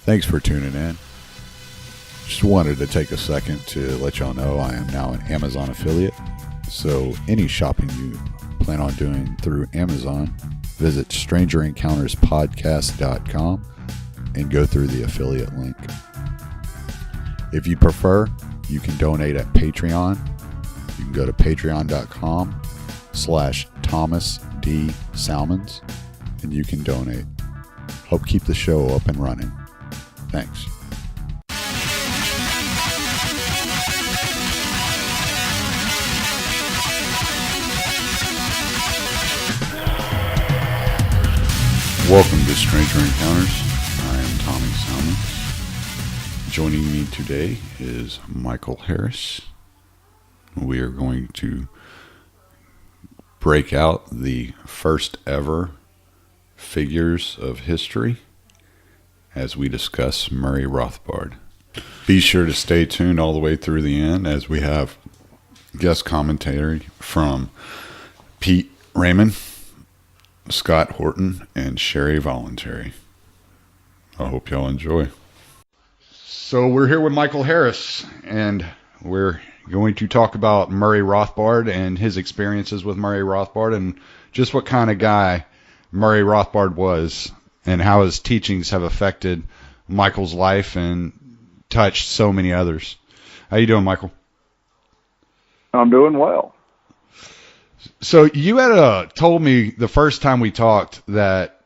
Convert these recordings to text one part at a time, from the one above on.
Thanks for tuning in. Just wanted to take a second to let y'all know I am now an Amazon affiliate. So any shopping you plan on doing through Amazon, visit strangerencounterspodcast.com and go through the affiliate link. If you prefer, you can donate at Patreon. You can go to patreon.com/Thomas D. Salmons and you can donate. Help keep the show up and running. Thanks. Welcome to Stranger Encounters. I am Tommy Salmons. Joining me today is Michael Harris. We are going to break out the first ever figures of history as we discuss Murray Rothbard. Be sure to stay tuned all the way through the end as we have guest commentary from Pete Raymond, Scott Horton, and Sherry Voluntary. I hope y'all enjoy. So we're here with Michael Harris, and we're going to talk about Murray Rothbard and his experiences with Murray Rothbard and just what kind of guy Murray Rothbard was and how his teachings have affected Michael's life and touched so many others. How you doing, Michael? I'm doing well. So you had told me the first time we talked that,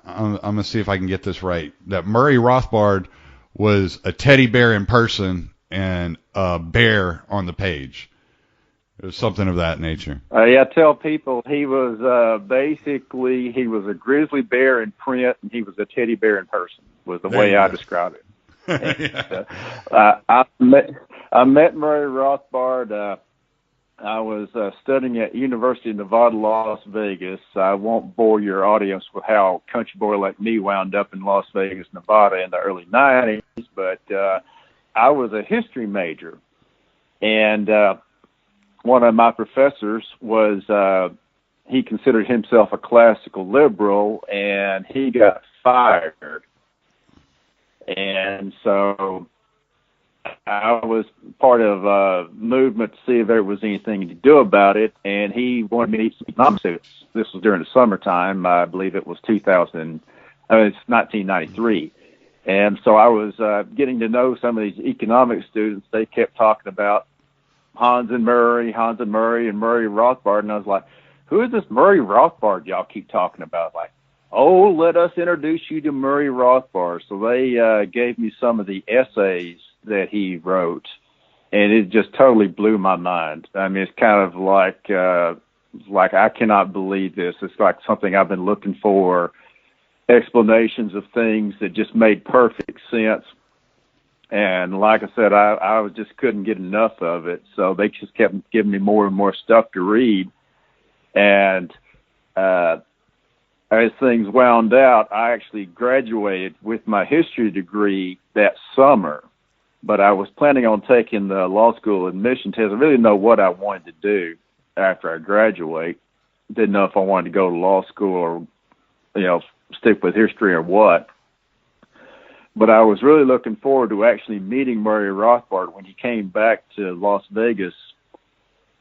I'm going to see if I can get this right, that Murray Rothbard was a teddy bear in person and a bear on the page. It was something of that nature. I tell people he was basically, he was a grizzly bear in print and he was a teddy bear in person, was the way I describe it. And, I met Murray Rothbard. I was studying at University of Nevada, Las Vegas. I won't bore your audience with how a country boy like me wound up in Las Vegas, Nevada in the early 90s, but I was a history major. And one of my professors was, he considered himself a classical liberal, and he got fired. And so I was part of a movement to see if there was anything to do about it, and he wanted me to eat some economics students. This was during the summertime. I believe it was 1993. And so I was getting to know some of these economics students. They kept talking about Hans and Murray, and Murray Rothbard, and I was like, who is this Murray Rothbard y'all keep talking about? Like, oh, let us introduce you to Murray Rothbard. So they gave me some of the essays that he wrote, and it just totally blew my mind. I mean, it's kind of like I cannot believe this. It's like something I've been looking for, explanations of things that just made perfect sense. And like I said, I just couldn't get enough of it. So they just kept giving me more and more stuff to read. And as things wound out, I actually graduated with my history degree that summer. But I was planning on taking the law school admission test. I really didn't know what I wanted to do after I graduate. Didn't know if I wanted to go to law school or, stick with history or what. But I was really looking forward to actually meeting Murray Rothbard when he came back to Las Vegas.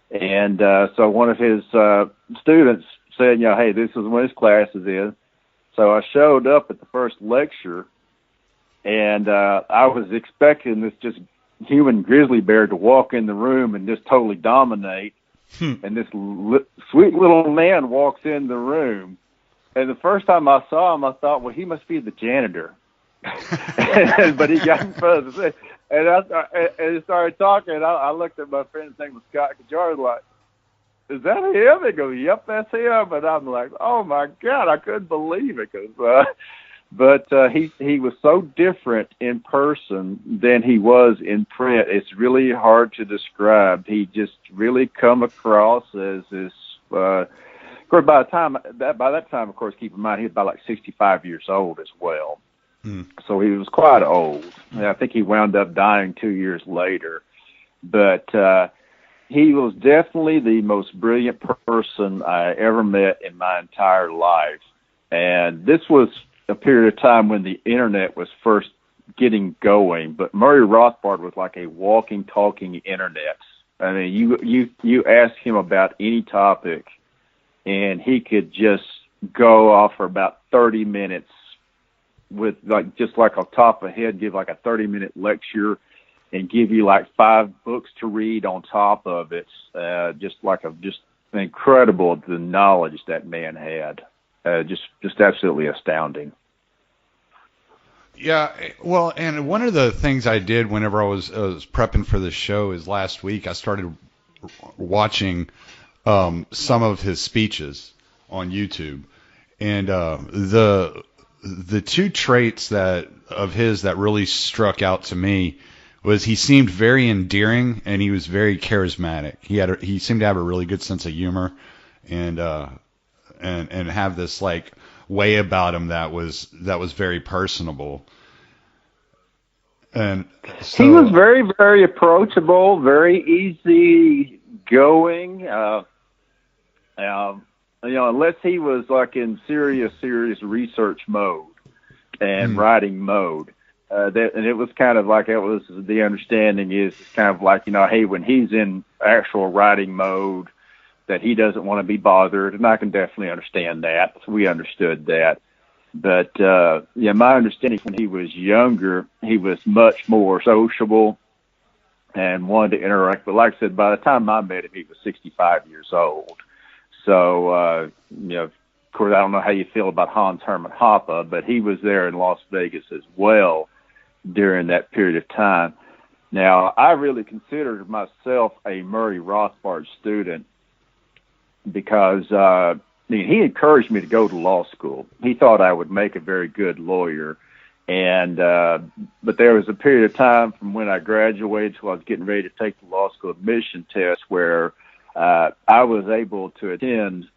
And so one of his students said, hey, this is when his class is in. So I showed up at the first lecture, and I was expecting this just human grizzly bear to walk in the room and just totally dominate. And this sweet little man walks in the room. And the first time I saw him, I thought, well, he must be the janitor. But he got in front of us, and he started talking. And I looked at my friend's name was Scott Kajar, like, is that him? They go, yep, that's him. And I'm like, oh my God, I couldn't believe it. But he was so different in person than he was in print. It's really hard to describe. He just really come across as this. Of course, by that time, of course, keep in mind he was about like 65 years old as well. So he was quite old. And I think he wound up dying 2 years later. But he was definitely the most brilliant person I ever met in my entire life. And this was a period of time when the internet was first getting going, but Murray Rothbard was like a walking, talking internet. I mean, you ask him about any topic, and he could just go off for about 30 minutes with just like off top of the head, give like a 30-minute lecture and give you like 5 books to read on top of it. Just incredible, the knowledge that man had. Just absolutely astounding. Yeah, well, and one of the things I did whenever I was prepping for this show is last week I started watching some of his speeches on YouTube, and the 2 traits of his that really struck out to me was he seemed very endearing and he was very charismatic. He seemed to have a really good sense of humor, and have this like way about him that was very personable. And so, he was very, very approachable, very easy going. Unless he was like in serious research mode and writing mode. And it was kind of like, it was the understanding is kind of like, hey, when he's in actual writing mode, that he doesn't want to be bothered. And I can definitely understand that. We understood that. But, my understanding when he was younger, he was much more sociable and wanted to interact. But like I said, by the time I met him, he was 65 years old. So, of course, I don't know how you feel about Hans Hermann Hoppe, but he was there in Las Vegas as well during that period of time. Now, I really considered myself a Murray Rothbard student because he encouraged me to go to law school. He thought I would make a very good lawyer. And but there was a period of time from when I graduated till I was getting ready to take the law school admission test where I was able to attend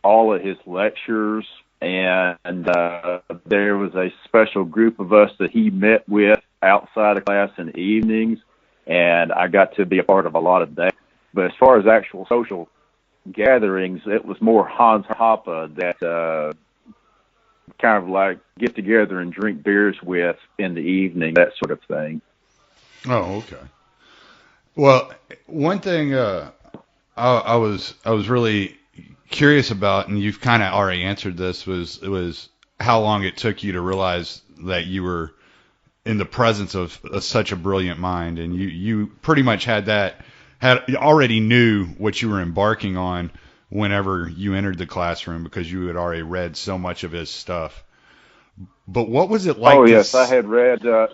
all of his lectures, and there was a special group of us that he met with outside of class in the evenings, and I got to be a part of a lot of that. But as far as actual social gatherings, it was more Hans Hoppe that kind of like get together and drink beers with in the evening, that sort of thing. Oh, okay. Well, one thing I was really curious about, and you've kind of already answered this, was how long it took you to realize that you were in the presence of such a brilliant mind, and you pretty much already knew what you were embarking on whenever you entered the classroom because you had already read so much of his stuff. But what was it like? Oh, yes, I had read. Go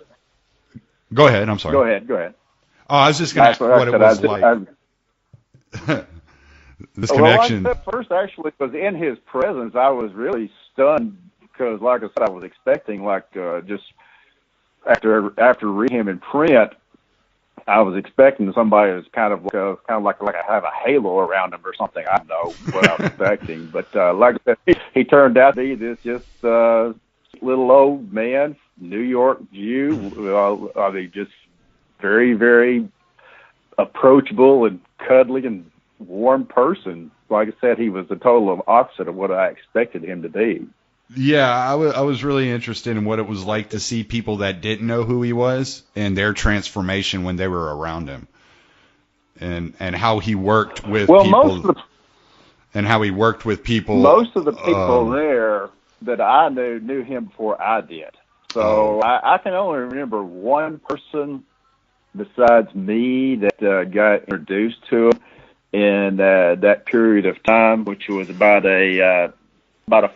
ahead. I'm sorry. Go ahead. Oh, I was just going to ask what it was like. This connection. Well, first, actually, was in his presence. I was really stunned because, like I said, I was expecting just after reading him in print, I was expecting somebody who's kind of like have a halo around him or something. I don't know what I was expecting, but like I said, he turned out to be this just little old man, New York Jew. Just very, very approachable and cuddly and warm person. Like I said, he was the total opposite of what I expected him to be. Yeah, I was really interested in what it was like to see people that didn't know who he was and their transformation when they were around him, and how he worked with people. And how he worked with people. Most of the people there that I knew him before I did. So I can only remember one person besides me that got introduced to him in that period of time, which was about a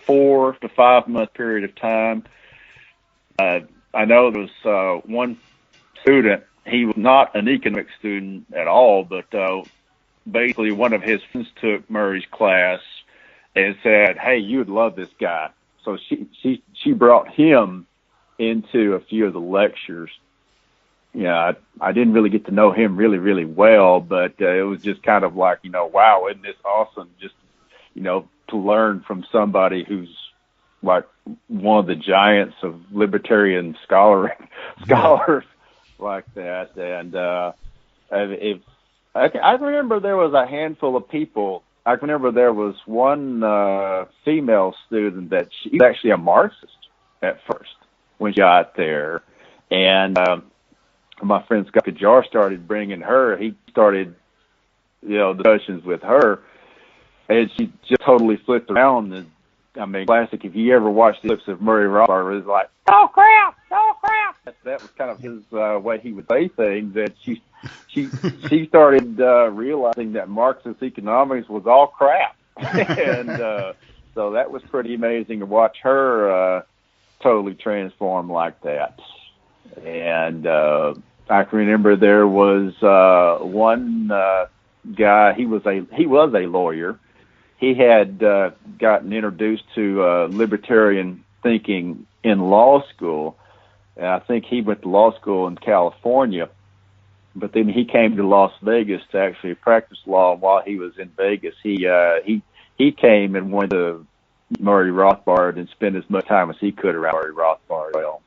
4 to 5 month period of time. I know there was one student. He was not an economics student at all, but basically one of his friends took Murray's class and said, "Hey, you would love this guy." So she brought him into a few of the lectures. I didn't really get to know him really, really well, but it was just kind of like, wow, isn't this awesome? Just, to learn from somebody who's like one of the giants of libertarian scholars like that. And I remember there was a handful of people. I remember there was one female student that she was actually a Marxist, at first when she got there. And my friend Scott Kajar started bringing her. He started, discussions with her, and she just totally flipped around. And, I mean, classic. If you ever watch the clips of Murray Rothbard, it was like, "Oh crap! Oh crap!" That was kind of his way he would say things. That she started realizing that Marxist economics was all crap, and so that was pretty amazing to watch her totally transform like that. And I can remember there was one guy. He was a lawyer. He had gotten introduced to libertarian thinking in law school. And I think he went to law school in California, but then he came to Las Vegas to actually practice law. And while he was in Vegas, he came and went to Murray Rothbard and spent as much time as he could around Murray Rothbard. Well,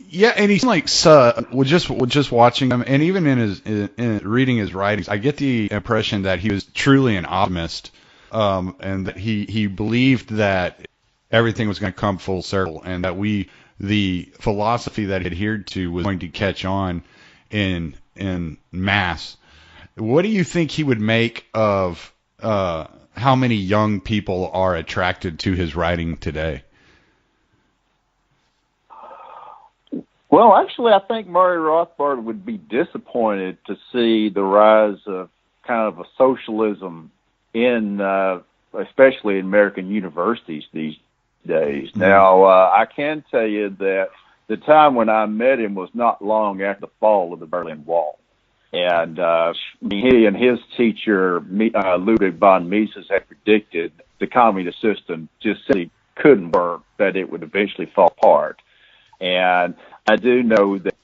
yeah, and he's like, just watching him, and even in reading his writings, I get the impression that he was truly an optimist, and that he believed that everything was going to come full circle, and that the philosophy that he adhered to was going to catch on in mass. What do you think he would make of how many young people are attracted to his writing today? Well, actually, I think Murray Rothbard would be disappointed to see the rise of kind of a socialism in, especially in American universities these days. Mm-hmm. Now, I can tell you that the time when I met him was not long after the fall of the Berlin Wall. And he and his teacher, Ludwig von Mises, had predicted the communist system just simply couldn't work, that it would eventually fall apart. And I do know that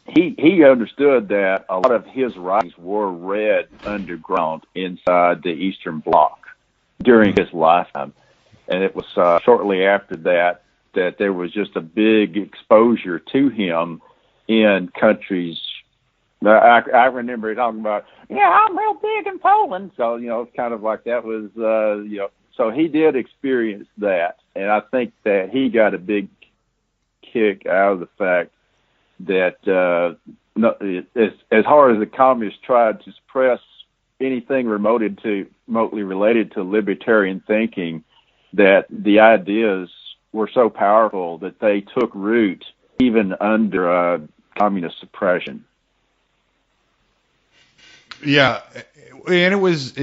he understood that a lot of his writings were read underground inside the Eastern Bloc during his lifetime. And it was shortly after that there was just a big exposure to him in countries. I remember talking about, I'm real big in Poland. So, it's kind of like that was, so he did experience that. And I think that he got a big kick out of the fact that as hard as the communists tried to suppress anything remotely related to libertarian thinking, that the ideas were so powerful that they took root even under communist suppression. Yeah, and it was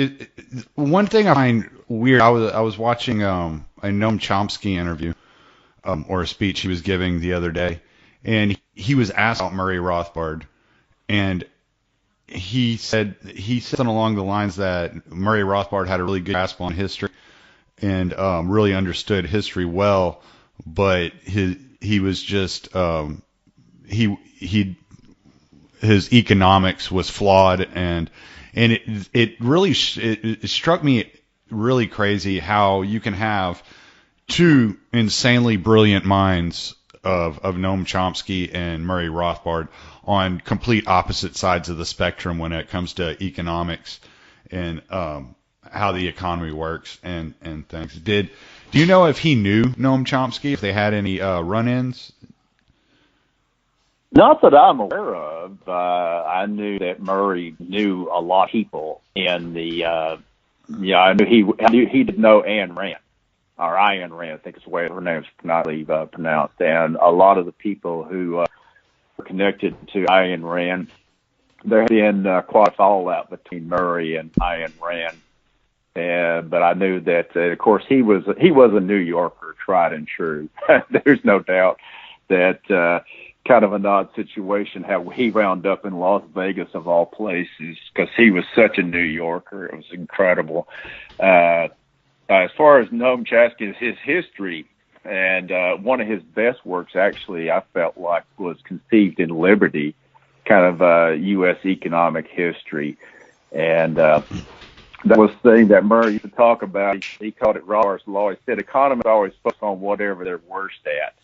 one thing I find weird. I was watching a Noam Chomsky interview or a speech he was giving the other day, and he was asked about Murray Rothbard, and he said something along the lines that Murray Rothbard had a really good grasp on history and really understood history well, but he was just his economics was flawed, and it really it struck me really crazy how you can have two insanely brilliant minds of Noam Chomsky and Murray Rothbard on complete opposite sides of the spectrum when it comes to economics and how the economy works and things. Do you know if he knew Noam Chomsky, if they had any run-ins? Not that I'm aware of. I knew that Murray knew a lot of people in the. I knew he did know Ayn Rand, or Ayn Rand, I think it's the way her name's pronounced, and a lot of the people who were connected to Ayn Rand. There had been quite a fallout between Murray and Ayn Rand, but I knew that, of course, he was a New Yorker, tried and true. There's no doubt that. Kind of an odd situation how he wound up in Las Vegas of all places, because he was such a New Yorker. It was incredible. As far as Noam Chomsky, his history, and one of his best works actually I felt like was Conceived in Liberty, kind of U.S. economic history. And that was the thing that Murray used to talk about. He called it Rothbard's law. He said economists always focus on whatever they're worst at.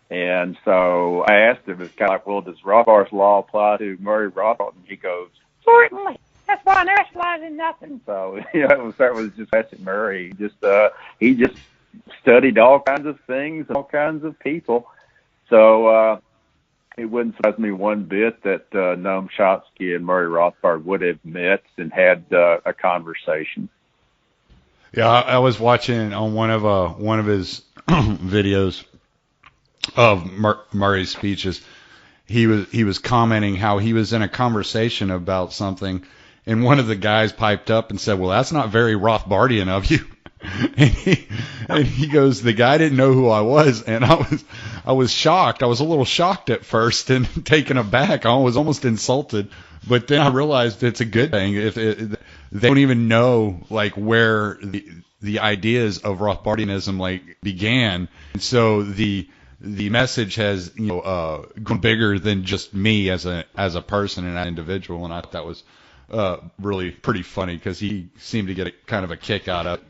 And so I asked him, it's kind of like, well, does Rothbard's law apply to Murray Rothbard? And he goes, certainly. That's why I specialize in nothing. So, that was just classic Murray. He just studied all kinds of things, all kinds of people. So it wouldn't surprise me one bit that Noam Chomsky and Murray Rothbard would have met and had a conversation. Yeah, I was watching on one of his videos of Murray's speeches. He was commenting how he was in a conversation about something, and one of the guys piped up and said, "Well, that's not very Rothbardian of you." and he goes, "The guy didn't know who I was," and I was shocked. I was a little shocked at first and taken aback. I was almost insulted, but then I realized it's a good thing. If they don't even know like where the ideas of Rothbardianism like began, and so the message has grown bigger than just me as a person and an individual, and I thought that was really pretty funny because he seemed to get kind of a kick out of it.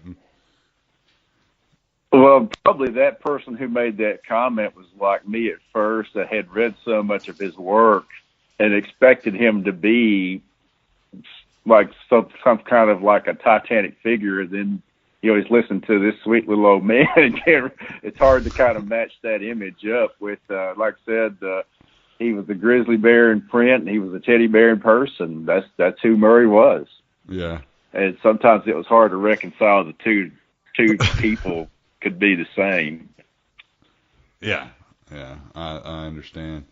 Well, probably that person who made that comment was like me at first, that had read so much of his work and expected him to be like some kind of like a Titanic figure. And then you always listen to this sweet little old man. It's hard to kind of match that image up with, like I said, he was a grizzly bear in print and he was a teddy bear in person. That's who Murray was. Yeah. And sometimes it was hard to reconcile the two people could be the same. Yeah, I understand.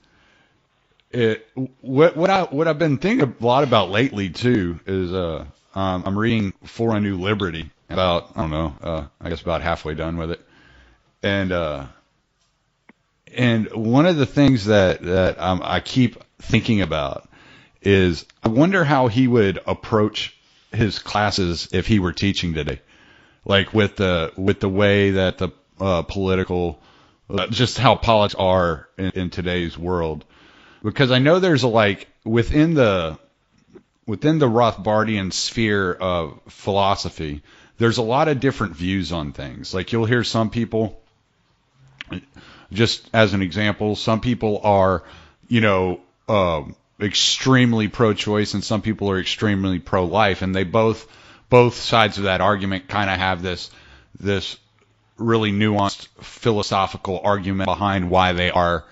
What I've been thinking a lot about lately too is I'm reading For a New Liberty about, I don't know, I guess about halfway done with it, and one of the things that I keep thinking about is I wonder how he would approach his classes if he were teaching today. Like with the way that the political, just how politics are in today's world, because I know there's within the Rothbardian sphere of philosophy, there's a lot of different views on things. Like you'll hear some people, just as an example, some people are extremely pro-choice and some people are extremely pro-life, and they both sides of that argument kind of have this really nuanced philosophical argument behind why they are,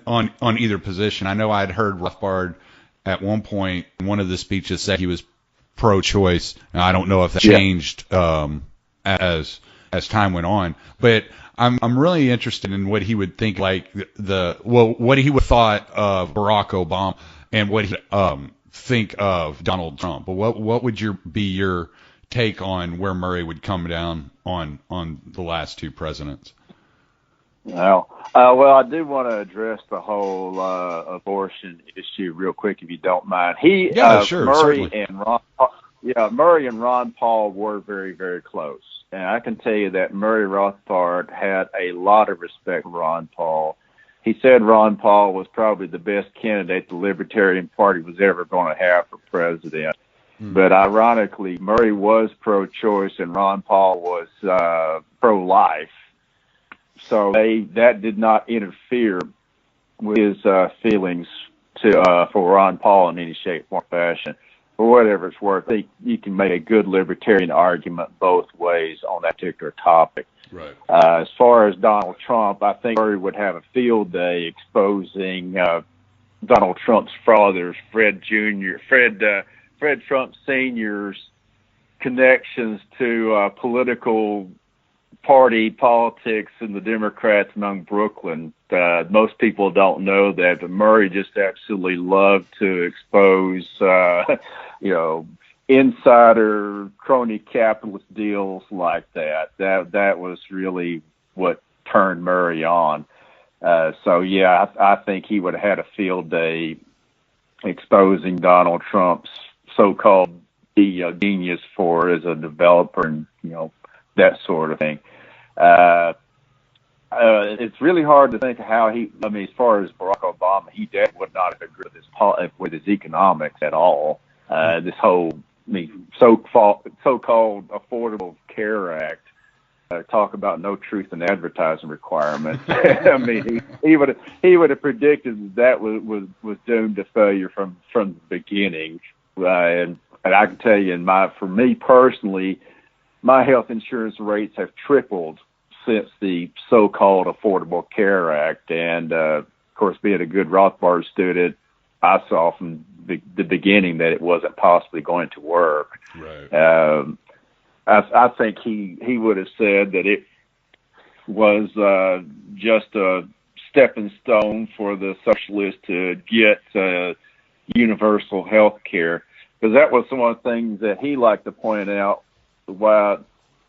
on either position. I know I'd heard Rothbard at one point in one of the speeches say he was pro-choice, and I don't know if that changed as time went on. But I'm really interested in what he would think, like what he would thought of Barack Obama and what he think of Donald Trump. But what would be your take on where Murray would come down on the last two presidents? Well, I do want to address the whole abortion issue real quick, if you don't mind. Sure, Murray certainly. Murray and Ron Paul were very, very close, and I can tell you that Murray Rothbard had a lot of respect for Ron Paul. He said Ron Paul was probably the best candidate the Libertarian Party was ever going to have for president. Mm-hmm. But ironically, Murray was pro-choice and Ron Paul was pro-life. So that did not interfere with his feelings for Ron Paul in any shape or fashion. For whatever it's worth, I think you can make a good libertarian argument both ways on that particular topic. Right. As far as Donald Trump, I think Murray would have a field day exposing Donald Trump's father's, Fred Trump Sr.'s connections to political party politics and the Democrats among Brooklyn. Most people don't know that, but Murray just absolutely loved to expose, insider crony capitalist deals like that. That was really what turned Murray on. I think he would have had a field day exposing Donald Trump's so-called genius as a developer and that sort of thing. It's really hard to think how as far as Barack Obama, he definitely would not have agreed with his economics at all. This whole so-called Affordable Care Act, talk about no truth in advertising requirements. I mean, he would have predicted that was doomed to failure from the beginning. And I can tell you, for me personally, my health insurance rates have tripled since the so-called Affordable Care Act. And, of course, being a good Rothbard student, I saw from the beginning that it wasn't possibly going to work. Right. I think he would have said that it was just a stepping stone for the socialists to get universal health care, because that was some of the things that he liked to point out.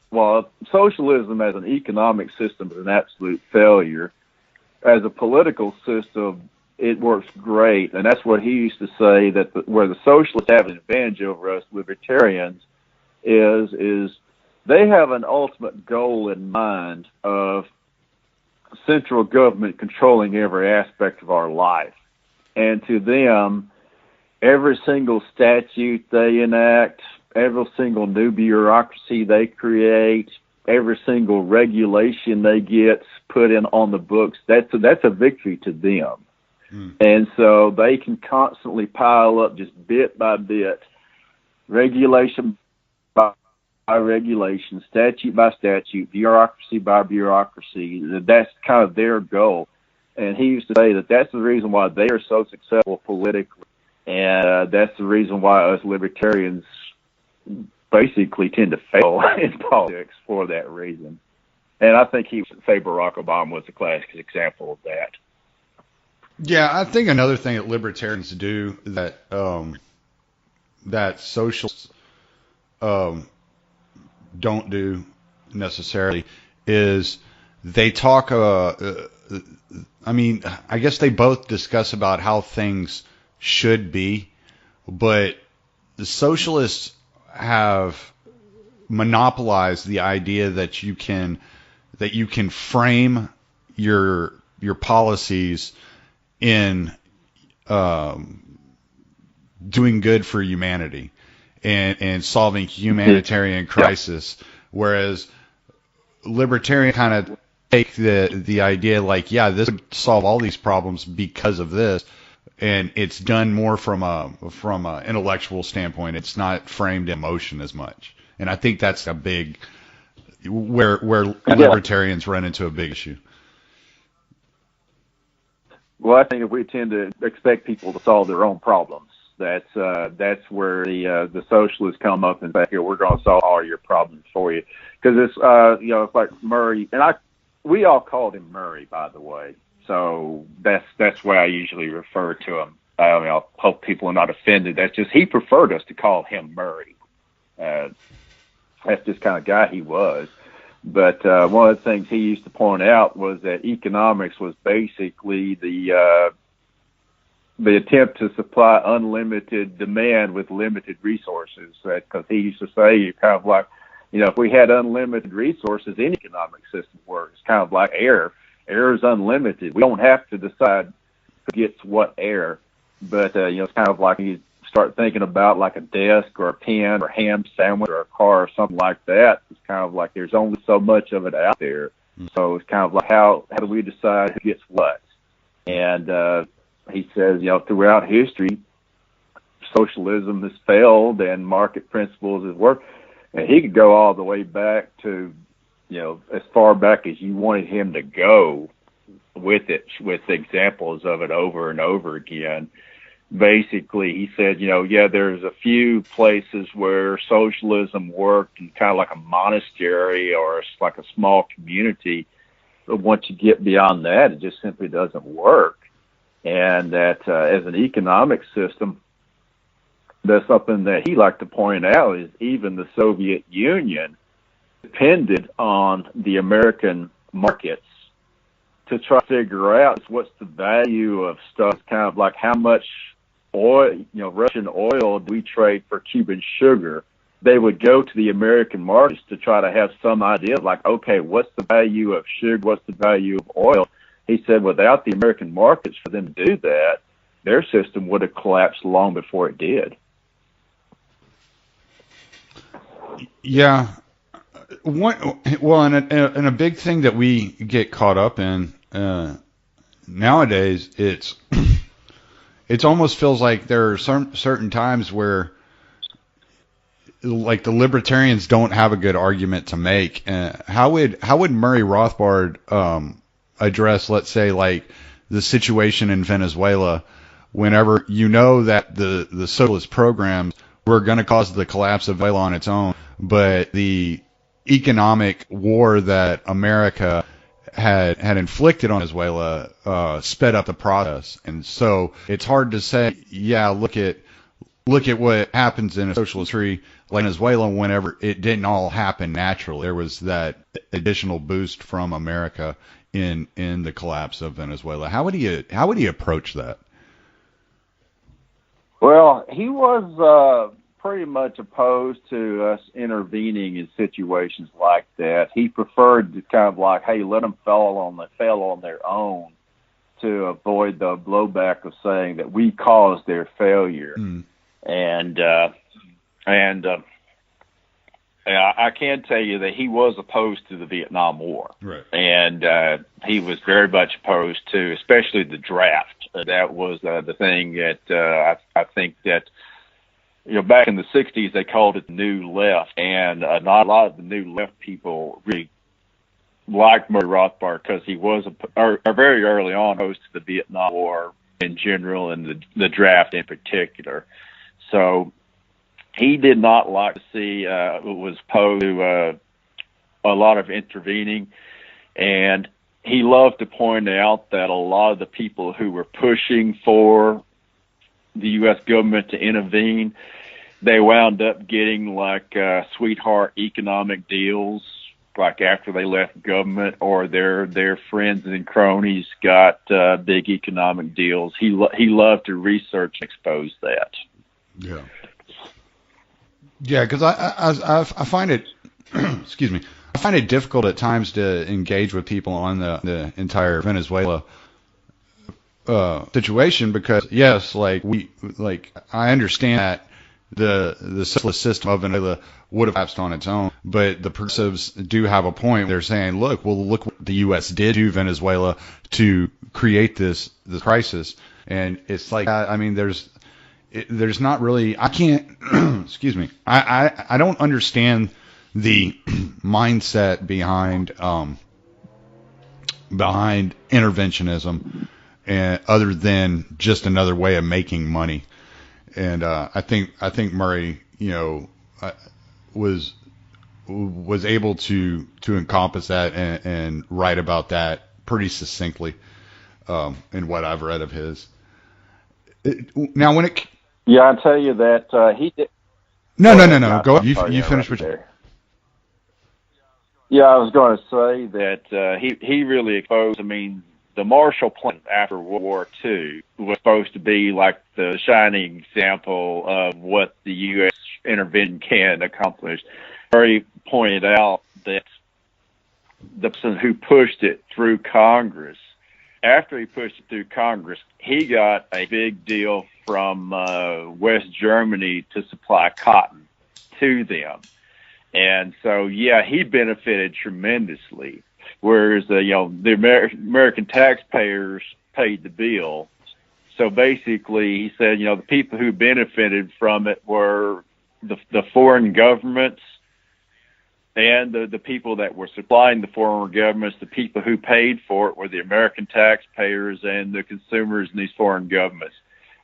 While socialism as an economic system is an absolute failure, as a political system, it works great. And that's what he used to say, that where the socialists have an advantage over us libertarians is they have an ultimate goal in mind of central government controlling every aspect of our life. And to them, every single statute they enact, every single new bureaucracy they create, every single regulation they get put in on the books, that's a victory to them. And so they can constantly pile up just bit by bit, regulation by regulation, statute by statute, bureaucracy by bureaucracy. That's kind of their goal. And he used to say that that's the reason why they are so successful politically. And that's the reason why us libertarians basically tend to fail in politics for that reason. And I think he would say Barack Obama was a classic example of that. Yeah, I think another thing that libertarians do that that socialists don't do necessarily is they talk. I mean, I guess they both discuss about how things should be, but the socialists have monopolized the idea that you can frame your policies in doing good for humanity and solving humanitarian crisis, whereas libertarian kind of take the idea like, yeah, this would solve all these problems because of this, and it's done more from a intellectual standpoint. It's not framed in emotion as much, and I think that's a big where libertarians run into a big issue. Well, I think if we tend to expect people to solve their own problems, that's where the socialists come up and say, "Here, we're going to solve all your problems for you." Because it's it's like Murray, and we all called him Murray, by the way. So that's why I usually refer to him. I mean, I hope people are not offended. That's just he preferred us to call him Murray. That's just kind of guy he was. But one of the things he used to point out was that economics was basically the attempt to supply unlimited demand with limited resources. Because he used to say, you're kind of like, if we had unlimited resources, any economic system works. It's kind of like air. Air is unlimited. We don't have to decide who gets what air. But, it's kind of like you start thinking about like a desk or a pen or a ham sandwich or a car or something like that. It's kind of like there's only so much of it out there. So it's kind of like how do we decide who gets what? And he says, throughout history, socialism has failed and market principles has worked. And he could go all the way back to, as far back as you wanted him to go with it, with examples of it over and over again. Basically, he said, there's a few places where socialism worked in kind of like a monastery or it's like a small community. But once you get beyond that, it just simply doesn't work. And that as an economic system, that's something that he liked to point out is even the Soviet Union depended on the American markets to try to figure out what's the value of stuff. It's kind of like how much oil, Russian oil do we trade for Cuban sugar? They would go to the American markets to try to have some idea of like, okay, what's the value of sugar? What's the value of oil? He said without the American markets for them to do that, their system would have collapsed long before it did. Yeah. And a big thing that we get caught up in nowadays, it almost feels like there are certain times where like the libertarians don't have a good argument to make. How would Murray Rothbard address, let's say, like the situation in Venezuela, whenever you know that the socialist programs were going to cause the collapse of Venezuela on its own, but the economic war that America had inflicted on Venezuela sped up the process, and so it's hard to say, yeah, look at what happens in a socialist country like Venezuela whenever it didn't all happen naturally. There was that additional boost from America in the collapse of Venezuela. How would he approach that? Well, he was pretty much opposed to us intervening in situations like that. He preferred to kind of like, hey, let them fail on their own, to avoid the blowback of saying that we caused their failure. And I can tell you that he was opposed to the Vietnam War, right? And he was very much opposed to, especially the draft. That was the thing that I think that, you know, back in the 60s they called it the New Left, and not a lot of the New Left people really liked Murray Rothbard because he was very early on opposed to the Vietnam War in general and the draft in particular. So he did not like to see was opposed to a lot of intervening, and he loved to point out that a lot of the people who were pushing for the U.S. government to intervene, they wound up getting like sweetheart economic deals, like after they left government, or their friends and cronies got big economic deals. He loved to research and expose that. Yeah. Yeah, because I find it, excuse me, I find it difficult at times to engage with people on the entire Venezuela situation, because yes, I understand that the socialist system of Venezuela would have collapsed on its own, but the progressives do have a point. They're saying, look what the U.S. did to Venezuela to create this crisis, and it's like, I mean, there's not really, I can't, excuse me, I don't understand the mindset behind interventionism, and other than just another way of making money. And I think Murray, you know, was able to encompass that and write about that pretty succinctly in what I've read of his. Now, when it Yeah, I'll tell you that he did. No. Go. You finish what you. Yeah, I was going to say that he really exposed. I mean, the Marshall Plan after World War II was supposed to be like the shining example of what the U.S. intervention can accomplish. Murray pointed out that the person who pushed it through Congress, after he pushed it through Congress, he got a big deal from West Germany to supply cotton to them. And so, yeah, he benefited tremendously, whereas, the American taxpayers paid the bill. So basically, he said, the people who benefited from it were the foreign governments and the people that were supplying the foreign governments. The people who paid for it were the American taxpayers and the consumers in these foreign governments.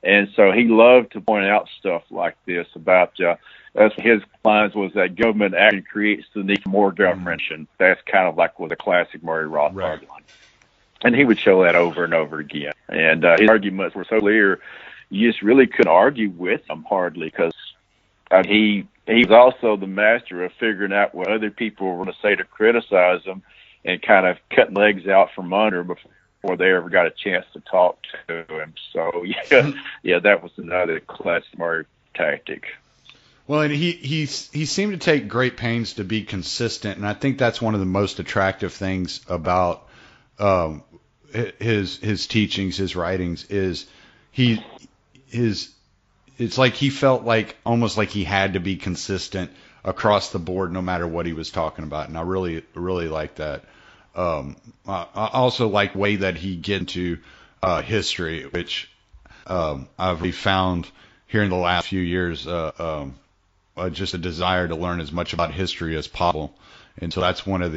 And so he loved to point out stuff like this about that's his lines was that government actually creates the need for more government. And that's kind of like with a classic Murray Rothbard line. And he would show that over and over again. And his arguments were so clear, you just really couldn't argue with him hardly, because he was also the master of figuring out what other people were going to say to criticize him and kind of cutting legs out from under before they ever got a chance to talk to him. So, yeah, that was another classic Murray tactic. Well, and he seemed to take great pains to be consistent, and I think that's one of the most attractive things about his teachings, his writings, is it's like he felt like almost like he had to be consistent across the board no matter what he was talking about, and I really like that. I also like the way that he get into history, which I've really found here in the last few years just a desire to learn as much about history as possible. And so that's one of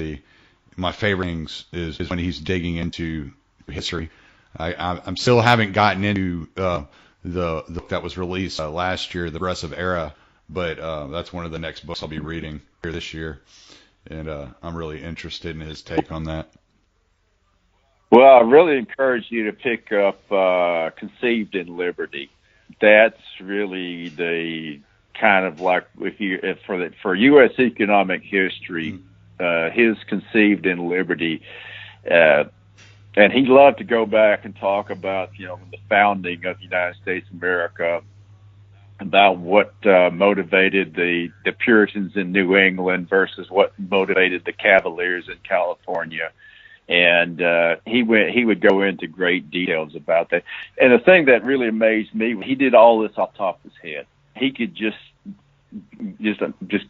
my favorite things is when he's digging into history. I'm still haven't gotten into the book that was released last year, The Progressive Era, but that's one of the next books I'll be reading here this year, and I'm really interested in his take on that. Well, I really encourage you to pick up Conceived in Liberty. That's really the kind of like for U.S. economic history, his Conceived in Liberty, and he loved to go back and talk about the founding of the United States of America, about what motivated the Puritans in New England versus what motivated the Cavaliers in California. And he would go into great details about that. And the thing that really amazed me, he did all this off the top of his head. He could just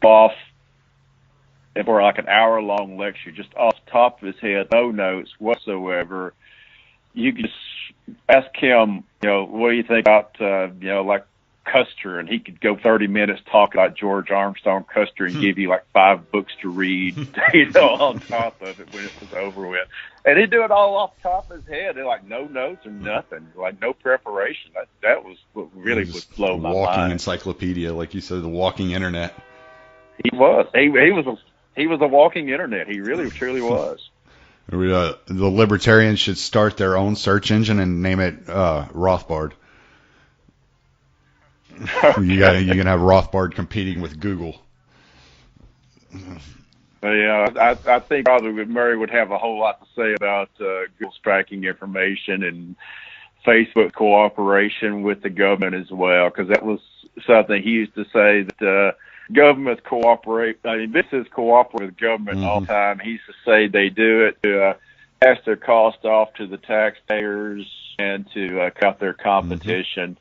off for like an hour-long lecture, just off the top of his head, no notes whatsoever. You could just ask him, what do you think about, like Custer, and he could go 30 minutes talk about George Armstrong Custer and give you like 5 books to read, on top of it when it was over with. And he'd do it all off the top of his head. They're like no notes or nothing, like no preparation. That was what really would blow my mind. Walking encyclopedia, like you said, the walking internet. He was. He was a walking internet. He really, truly was. The libertarians should start their own search engine and name it Rothbard. Okay. You can have Rothbard competing with Google. Yeah, I think probably Murray would have a whole lot to say about Google's tracking information and Facebook cooperation with the government as well, because that was something he used to say that governments cooperate. I mean, businesses cooperate with government all the time. He used to say they do it to pass their cost off to the taxpayers and to cut their competition.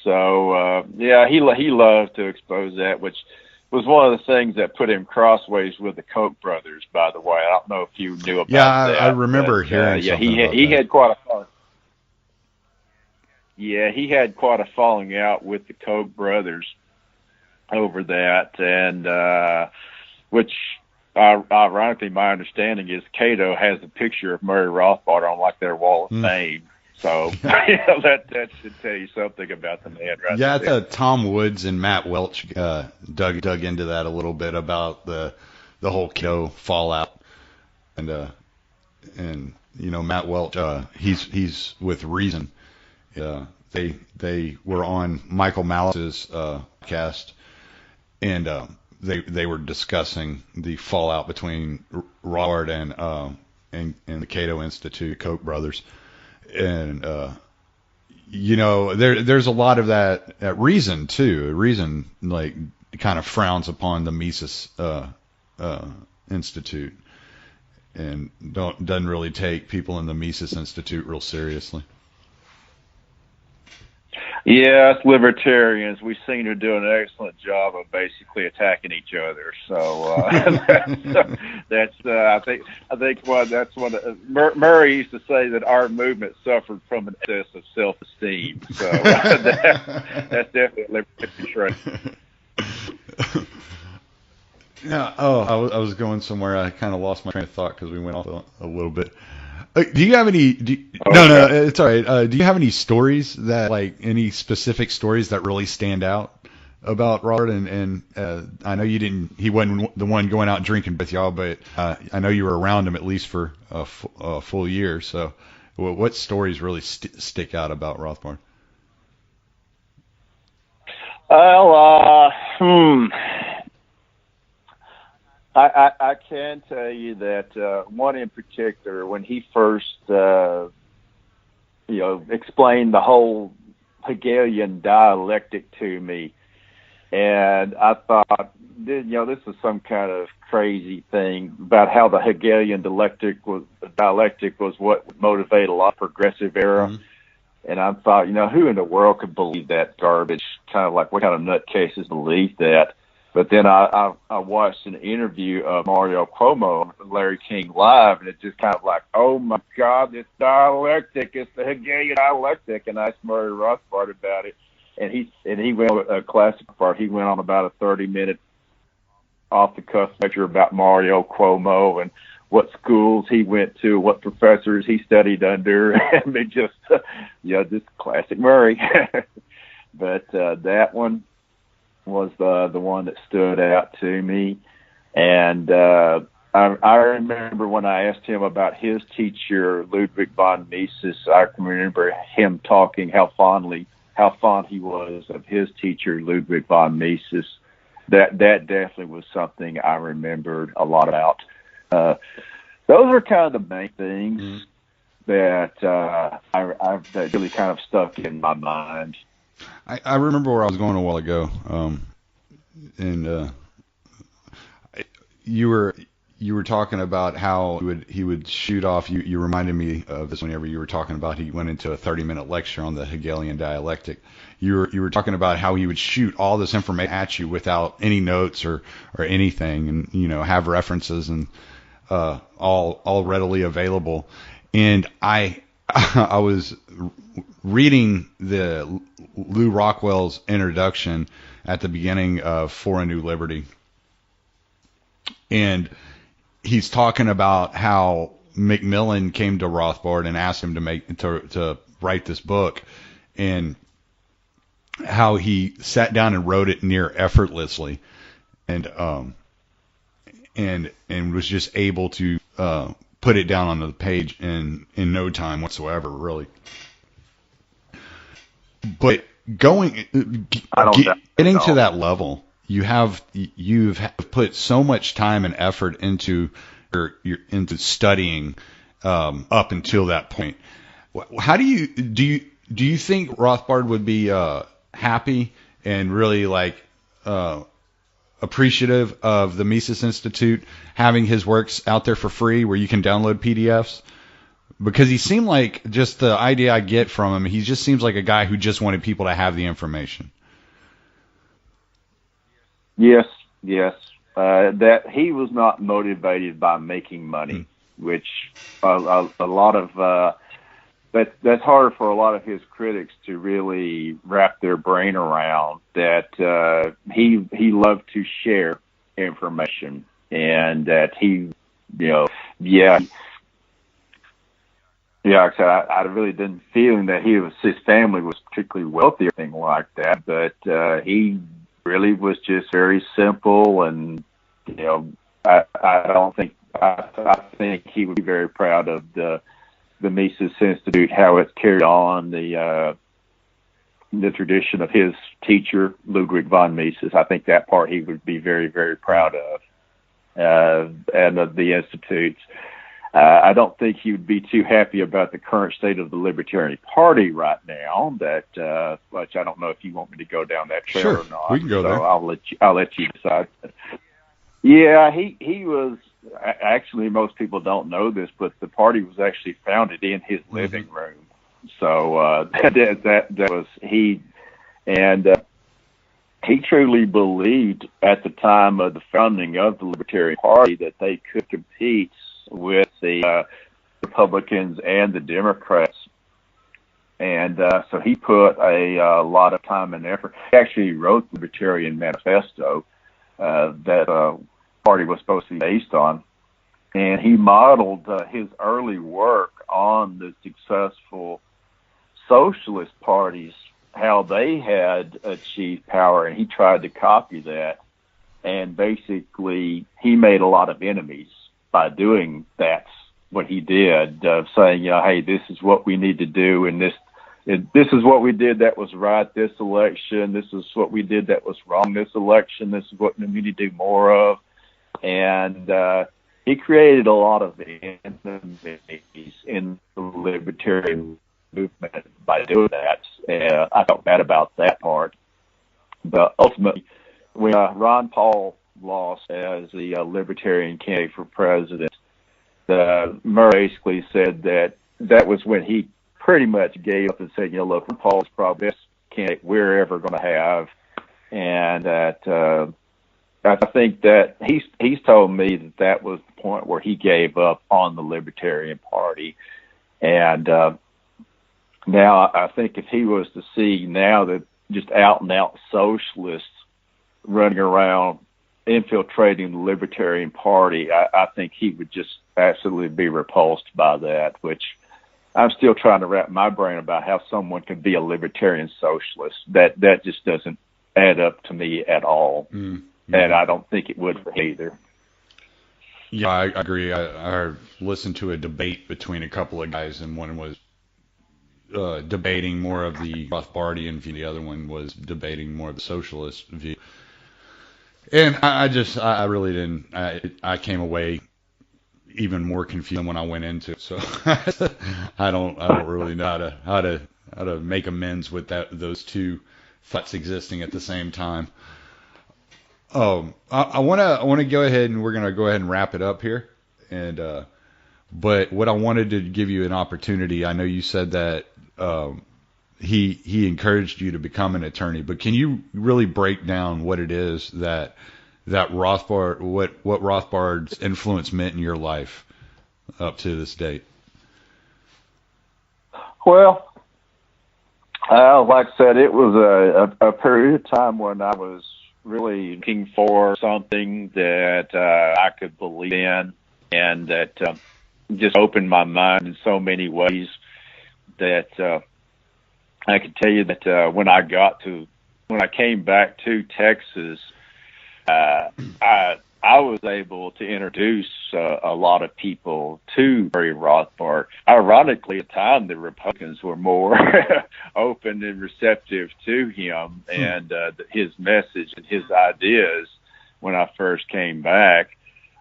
So, he loved to expose that, which was one of the things that put him crossways with the Koch brothers, by the way. I don't know if you knew about that. Yeah, I remember hearing something about he that. had quite a he had quite a falling out with the Koch brothers over that, and which, ironically, my understanding is Cato has a picture of Murray Rothbard on like their wall of fame. So that should tell you something about the man, right? Yeah, Tom Woods and Matt Welch dug into that a little bit about the whole Cato fallout, and Matt Welch, he's with Reason. They were on Michael Malice's cast, and they were discussing the fallout between Rothbard and the Cato Institute, Koch brothers. And there's a lot of that at Reason too. Reason like kind of frowns upon the Mises Institute, and doesn't really take people in the Mises Institute real seriously. Yes, libertarians, we seem to do an excellent job of basically attacking each other. So that's I think Murray used to say that our movement suffered from an excess of self-esteem. So that's definitely a libertarian trait. Yeah. Oh, I was going somewhere. I kind of lost my train of thought because we went off a little bit. Do you have any? No, it's all right. Do you have any stories that, like, any specific stories that really stand out about Robert? And I know you didn't. He wasn't the one going out drinking with y'all, but I know you were around him at least for a full year. So, what stories really stick out about Rothbard? Well, I can tell you that one in particular, when he first, explained the whole Hegelian dialectic to me, and I thought, this is some kind of crazy thing about how the Hegelian dialectic was what motivated a lot of progressive era. Mm-hmm. And I thought, who in the world could believe that garbage? Kind of like, what kind of nutcases believe that? But then I watched an interview of Mario Cuomo on Larry King Live, and it's just kind of like, oh my God, it's dialectic. It's the Hegelian dialectic. And I asked Murray Rothbard about it. and he went on a classic part. He went on about a 30-minute off the cuff lecture about Mario Cuomo and what schools he went to, what professors he studied under, and it just, just classic Murray. But that one was the one that stood out to me. And I remember when I asked him about his teacher, Ludwig von Mises, I can remember him talking how fond he was of his teacher, Ludwig von Mises. That definitely was something I remembered a lot about. Those are kind of the main things that that really kind of stuck in my mind. I remember where I was going a while ago, and you were talking about how he would shoot off. You reminded me of this whenever you were talking about he went into a 30-minute lecture on the Hegelian dialectic. You were talking about how he would shoot all this information at you without any notes or anything, and have references and all readily available. And I was reading the Lew Rockwell's introduction at the beginning of For a New Liberty, and he's talking about how Macmillan came to Rothbard and asked him to write this book, and how he sat down and wrote it near effortlessly, and was just able to put it down on the page in no time whatsoever, really. But getting to that level, you've put so much time and effort into into studying up until that point. How do you think Rothbard would be happy and really appreciative of the Mises Institute having his works out there for free where you can download PDFs? Because he seemed like, just the idea I get from him, he just seems like a guy who just wanted people to have the information. Yes. That he was not motivated by making money, which a lot of that's harder for a lot of his critics to really wrap their brain around. That he loved to share information, and that he, like I said, I really didn't feel that his family was particularly wealthy or anything like that, but he really was just very simple, and I think he would be very proud of the Mises Institute, how it's carried on the tradition of his teacher, Ludwig von Mises. I think that part he would be very, very proud of, and of the Institutes. I don't think he would be too happy about the current state of the Libertarian Party right now. That, which I don't know if you want me to go down that trail or not. Sure, we can go there. I'll let you decide. Yeah, he was actually. Most people don't know this, but the party was actually founded in his living room. So that was he, and he truly believed at the time of the founding of the Libertarian Party that they could compete with the Republicans and the Democrats, and so he put a lot of time and effort. He actually wrote the Libertarian Manifesto that party was supposed to be based on, and he modeled his early work on the successful socialist parties, how they had achieved power, and he tried to copy that. And basically, he made a lot of enemies by doing that, what he did, saying, hey, this is what we need to do, and this is what we did that was right this election, this is what we did that was wrong this election, this is what we need to do more of. And he created a lot of enemies in the libertarian movement by doing that. And I felt bad about that part. But ultimately, when Ron Paul lost as the Libertarian candidate for president, Murray basically said that was when he pretty much gave up and said, look, Ron Paul's probably the best candidate we're ever going to have. And that I think that he's told me that was the point where he gave up on the Libertarian Party. And now I think if he was to see now that just out and out socialists running around infiltrating the Libertarian Party, I think he would just absolutely be repulsed by that, which I'm still trying to wrap my brain about how someone could be a libertarian socialist. That just doesn't add up to me at all. And I don't think it would for either. Yeah, I agree. I listened to a debate between a couple of guys, and one was debating more of the Rothbardian view, the other one was debating more of the socialist view. And I really didn't. I came away even more confused than when I went into it. So I don't really know how to make amends with those two thoughts existing at the same time. I want to go ahead, and we're gonna go ahead and wrap it up here. And but what I wanted to give you an opportunity. I know you said that he encouraged you to become an attorney, but can you really break down what it is that Rothbard, what Rothbard's influence meant in your life up to this date? Well, like I said, it was a period of time when I was really looking for something that I could believe in, and that just opened my mind in so many ways that I could tell you that when I came back to Texas, I was able to introduce a lot of people to Murray Rothbard. Ironically, at the time, the Republicans were more open and receptive to him and his message and his ideas when I first came back.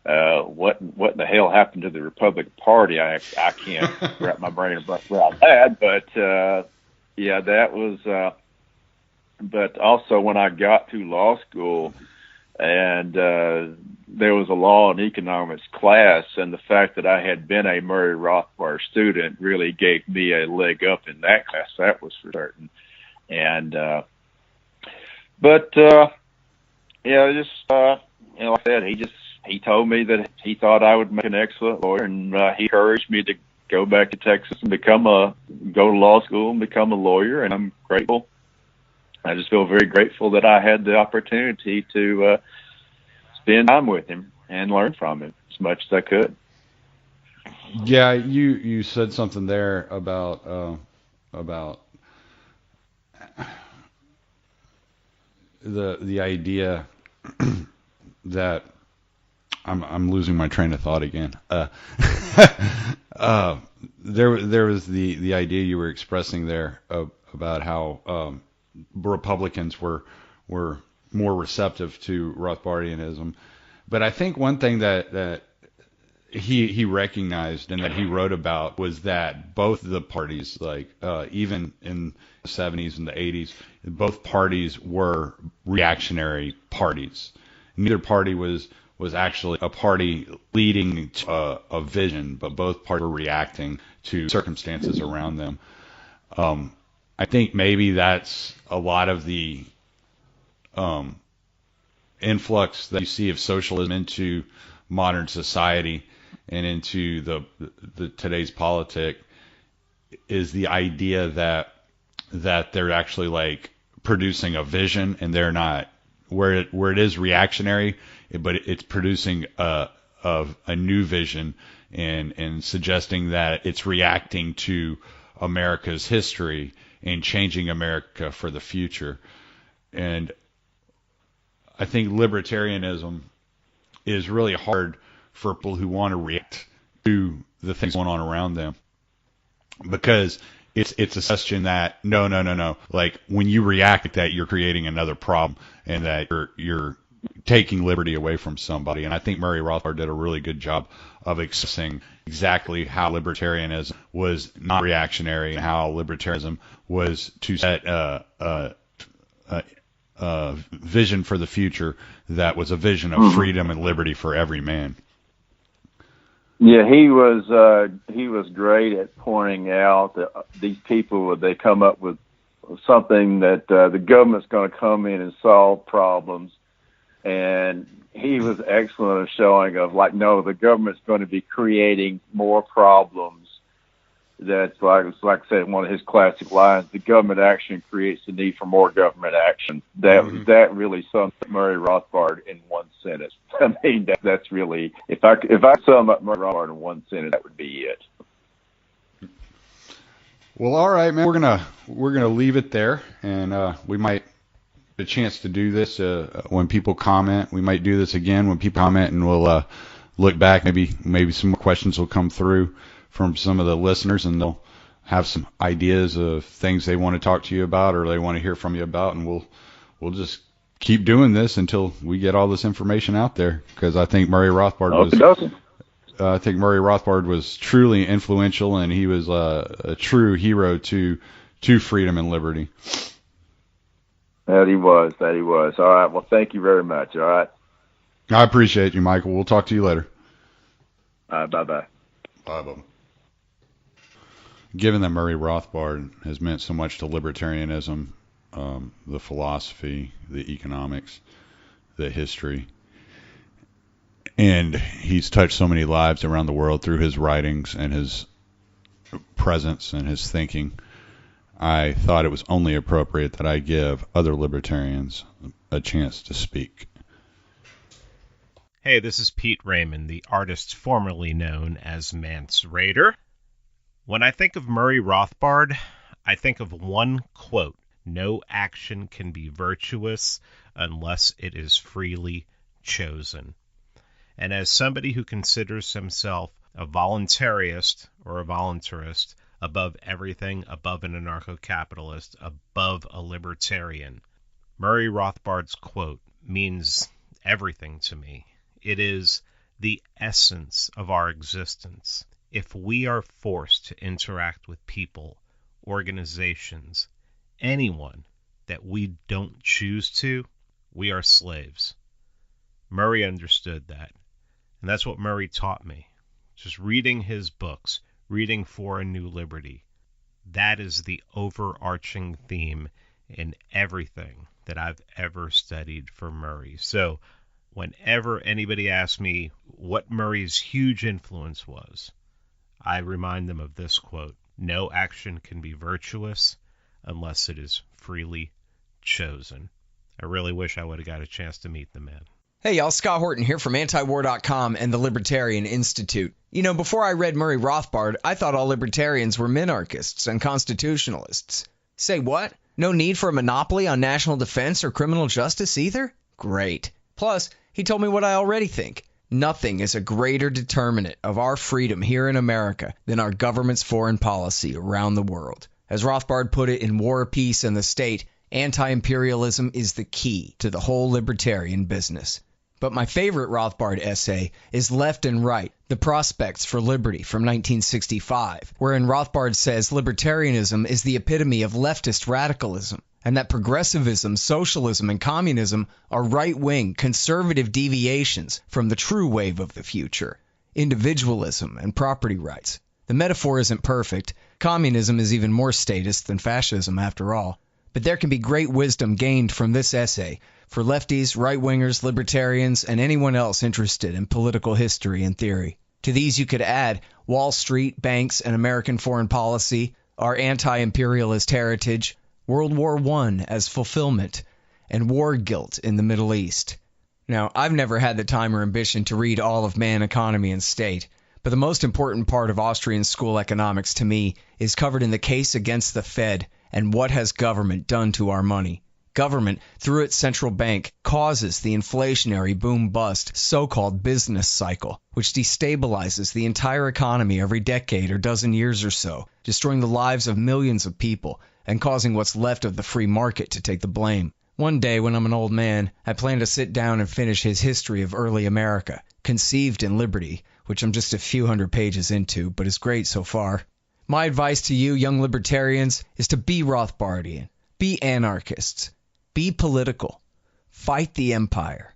What the hell happened to the Republican Party? I can't wrap my brain around that, but yeah, that was. But also, when I got to law school, and there was a law and economics class, and the fact that I had been a Murray Rothbard student really gave me a leg up in that class. That was for certain. And just like I said, he told me that he thought I would make an excellent lawyer, and he encouraged me to go back to Texas and go to law school and become a lawyer. And I'm grateful. I just feel very grateful that I had the opportunity to spend time with him and learn from him as much as I could. Yeah, you said something there about the idea that I'm losing my train of thought again. There was the idea you were expressing there about how Republicans were more receptive to Rothbardianism, but I think one thing that he recognized and that he wrote about was that both the parties, like even in the 70s and the 80s, both parties were reactionary parties. Neither party was actually a party leading to a vision, but both parties were reacting to circumstances around them. I think maybe that's a lot of the influx that you see of socialism into modern society and into the today's politic is the idea that they're actually like producing a vision, and they're not where it is reactionary, but it's producing a new vision and suggesting that it's reacting to America's history and changing America for the future. And I think libertarianism is really hard for people who want to react to the things going on around them, because it's a suggestion that no, like when you react like that, you're creating another problem, and that you're taking liberty away from somebody. And I think Murray Rothbard did a really good job of expressing exactly how libertarianism was not reactionary and how libertarianism was to set a vision for the future that was a vision of freedom and liberty for every man. Yeah, he was great at pointing out that these people, they come up with something that the government's going to come in and solve problems. And he was excellent at showing of like, no, the government's going to be creating more problems That's like I said, one of his classic lines: "The government action creates the need for more government action." That really sums up Murray Rothbard in one sentence. I mean, that's really, if I sum up Murray Rothbard in one sentence, that would be it. Well, all right, man. We're gonna leave it there, and we might get a chance to do this when people comment. We might do this again when people comment, and we'll look back. Maybe some more questions will come through from some of the listeners, and they'll have some ideas of things they want to talk to you about or they want to hear from you about, and we'll just keep doing this until we get all this information out there, because I think Murray Rothbard was truly influential, and he was a true hero to freedom and liberty. That he was. All right. Well, thank you very much. All right. I appreciate you, Michael. We'll talk to you later. All right. Bye-bye. Bye-bye. Given that Murray Rothbard has meant so much to libertarianism, the philosophy, the economics, the history, and he's touched so many lives around the world through his writings and his presence and his thinking, I thought it was only appropriate that I give other libertarians a chance to speak. Hey, this is Pete Raymond, the artist formerly known as Mance Raider. When I think of Murray Rothbard, I think of one quote: "No action can be virtuous unless it is freely chosen." And as somebody who considers himself a voluntarist or a voluntarist, above everything, above an anarcho-capitalist, above a libertarian, Murray Rothbard's quote means everything to me. It is the essence of our existence. If we are forced to interact with people, organizations, anyone that we don't choose to, we are slaves. Murray understood that. And that's what Murray taught me. Just reading his books, reading For a New Liberty. That is the overarching theme in everything that I've ever studied for Murray. So whenever anybody asks me what Murray's huge influence was, I remind them of this quote: "No action can be virtuous unless it is freely chosen." I really wish I would have got a chance to meet the man. Hey y'all, Scott Horton here from antiwar.com and the Libertarian Institute. You know, before I read Murray Rothbard, I thought all libertarians were minarchists and constitutionalists. Say what? No need for a monopoly on national defense or criminal justice either? Great. Plus, he told me what I already think. Nothing is a greater determinant of our freedom here in America than our government's foreign policy around the world. As Rothbard put it in War, Peace, and the State, anti-imperialism is the key to the whole libertarian business. But my favorite Rothbard essay is Left and Right, The Prospects for Liberty from 1965, wherein Rothbard says libertarianism is the epitome of leftist radicalism, and that progressivism, socialism, and communism are right-wing, conservative deviations from the true wave of the future, individualism and property rights. The metaphor isn't perfect. Communism is even more statist than fascism after all. But there can be great wisdom gained from this essay for lefties, right-wingers, libertarians, and anyone else interested in political history and theory. To these you could add Wall Street, banks, and American foreign policy, our anti-imperialist heritage, World War I as fulfillment, and war guilt in the Middle East. Now, I've never had the time or ambition to read all of Man, Economy, and State, but the most important part of Austrian school economics to me is covered in the case against the Fed and what has government done to our money. Government, through its central bank, causes the inflationary boom-bust so-called business cycle, which destabilizes the entire economy every decade or dozen years or so, destroying the lives of millions of people and causing what's left of the free market to take the blame. One day, when I'm an old man, I plan to sit down and finish his history of early America, conceived in liberty, which I'm just a few hundred pages into, but is great so far. My advice to you, young libertarians, is to be Rothbardian, be anarchists, be political, fight the empire.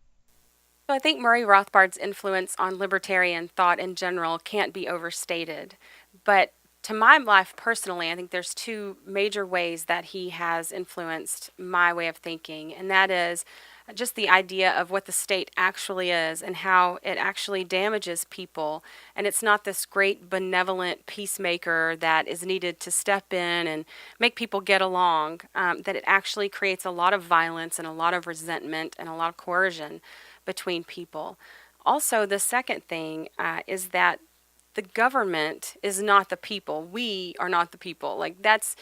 So I think Murray Rothbard's influence on libertarian thought in general can't be overstated. But to my life personally, I think there's two major ways that he has influenced my way of thinking, and that is just the idea of what the state actually is and how it actually damages people. And it's not this great benevolent peacemaker that is needed to step in and make people get along, that it actually creates a lot of violence and a lot of resentment and a lot of coercion between people. Also, the second thing is that the government is not the people. We are not the people. Like that's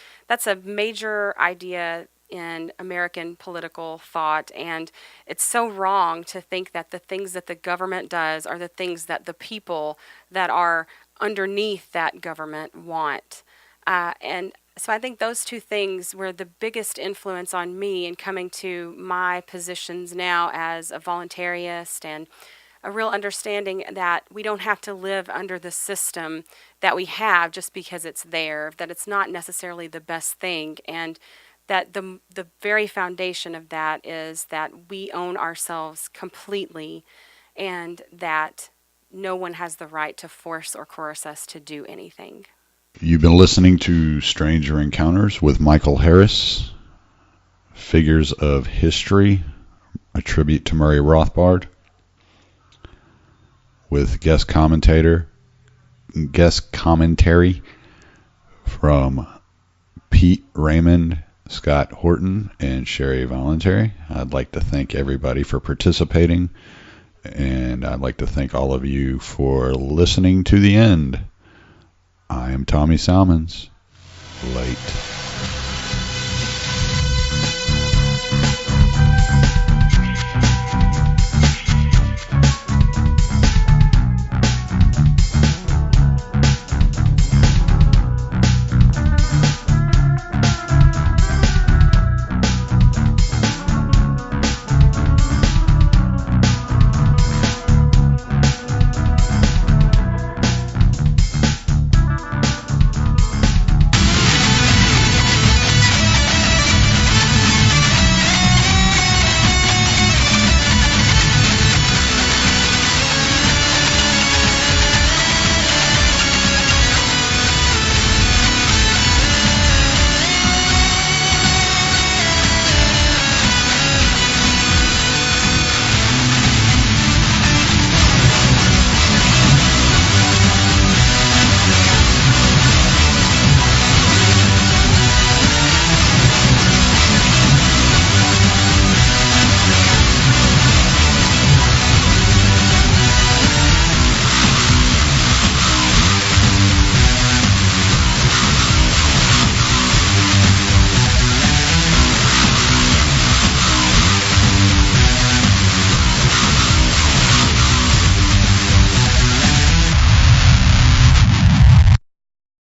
a major idea in American political thought, and it's so wrong to think that the things that the government does are the things that the people that are underneath that government want. And so I think those two things were the biggest influence on me in coming to my positions now as a voluntarist, and a real understanding that we don't have to live under the system that we have just because it's there, that it's not necessarily the best thing, and that the very foundation of that is that we own ourselves completely, and that no one has the right to force or coerce us to do anything. You've been listening to Stranger Encounters with Michael Harris, Figures of History, a tribute to Murray Rothbard, with guest commentary from Pete Raymond, Scott Horton, and Sherry Voluntary. I'd like to thank everybody for participating, and I'd like to thank all of you for listening to the end. I am Tommy Salmons. Late.